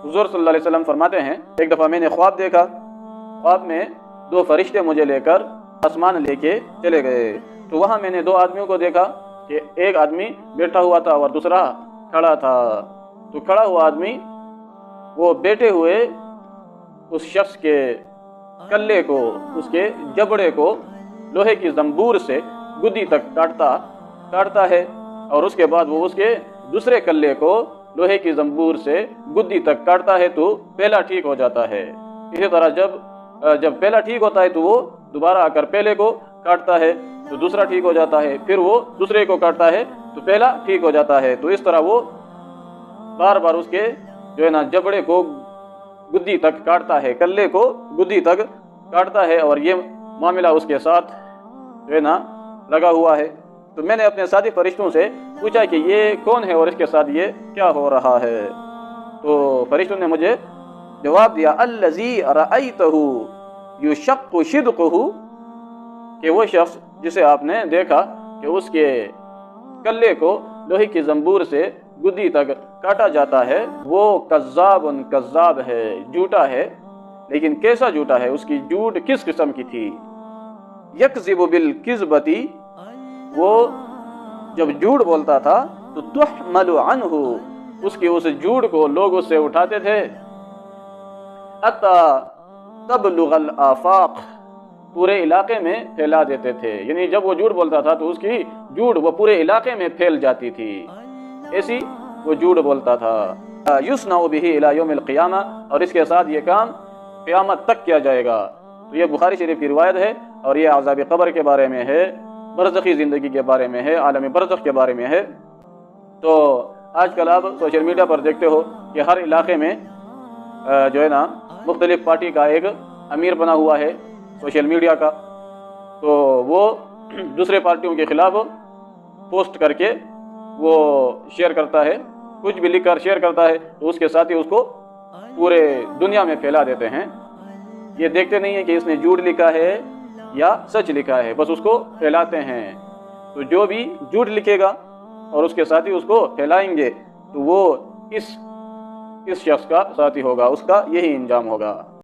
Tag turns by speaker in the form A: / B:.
A: हुजूर सल्लल्लाहु अलैहि वसल्लम फरमाते हैं, एक दफ़ा मैंने ख्वाब देखा, ख्वाब में 2 फरिश्ते मुझे लेकर आसमान लेके चले गए। तो वहाँ मैंने 2 आदमियों को देखा कि एक आदमी बैठा हुआ था और दूसरा खड़ा था। तो खड़ा हुआ आदमी वो बैठे हुए उस शख्स के कल्ले को, उसके जबड़े को लोहे की जंबूर से गुद्दी तक काटता है, और उसके बाद वो उसके दूसरे कल्ले को लोहे की जंबूर से गुद्दी तक काटता है तो पहला ठीक हो जाता है। इसी तरह जब पहला ठीक होता है तो वो दोबारा आकर पहले को काटता है तो दूसरा ठीक हो जाता है, फिर वो दूसरे को काटता है तो पहला ठीक हो जाता है। तो इस तरह वो बार बार उसके जो है ना जबड़े को गुद्दी तक काटता है, कल्ले को गुद्दी तक काटता है, और ये मामला उसके साथ जो है ना लगा हुआ है। तो मैंने अपने साथी फरिश्तों से पूछा कि ये कौन है और इसके साथ ये क्या हो रहा है। तो फरिश्तों ने मुझे जवाब दिया, अल्लज़ी रअयतहु युशक्कु शिदक़ुहु, कि वो शख्स जिसे आपने देखा कि उसके कल्ले को लोहे की जंबूर से गुद्दी तक काटा जाता है, वो कज़्ज़ाब है, झूठा है। लेकिन कैसा झूठा है, उसकी झूठ किस किस्म की थी। यकज़िबु बिल किज़बती, वो जब झूठ बोलता था तो तुहमलु अन्हु, उसकी उस झूठ को लोग उससे उठाते थे, अता तबलुगल आफाक, पूरे इलाके में फैला देते थे। यानी जब वो झूठ बोलता था तो उसकी झूठ वो पूरे इलाके में फैल जाती थी, ऐसी वो झूठ बोलता था। युस्नउ बिही इला यौमिल क़ियामा, और इसके साथ ये काम क़यामत तक किया जाएगा। तो ये बुखारी शरीफ की रिवायत है, और ये अज़ाब क़ब्र के बारे में है, बरज़ख़ी ज़िंदगी के बारे में है, आलम बरज़ख़ के बारे में है। तो आजकल आप सोशल मीडिया पर देखते हो कि हर इलाके में जो है ना मुख्तलिफ पार्टी का एक अमीर बना हुआ है सोशल मीडिया का, तो वो दूसरे पार्टियों के खिलाफ पोस्ट करके वो शेयर करता है, कुछ भी लिख कर शेयर करता है, तो उसके साथ ही उसको पूरे दुनिया में फैला देते हैं। ये देखते नहीं है कि इसने झूठ लिखा है या सच लिखा है, बस उसको फैलाते हैं। तो जो भी झूठ लिखेगा और उसके साथी उसको फैलाएंगे तो वो इस शख्स का साथी होगा, उसका यही इंजाम होगा।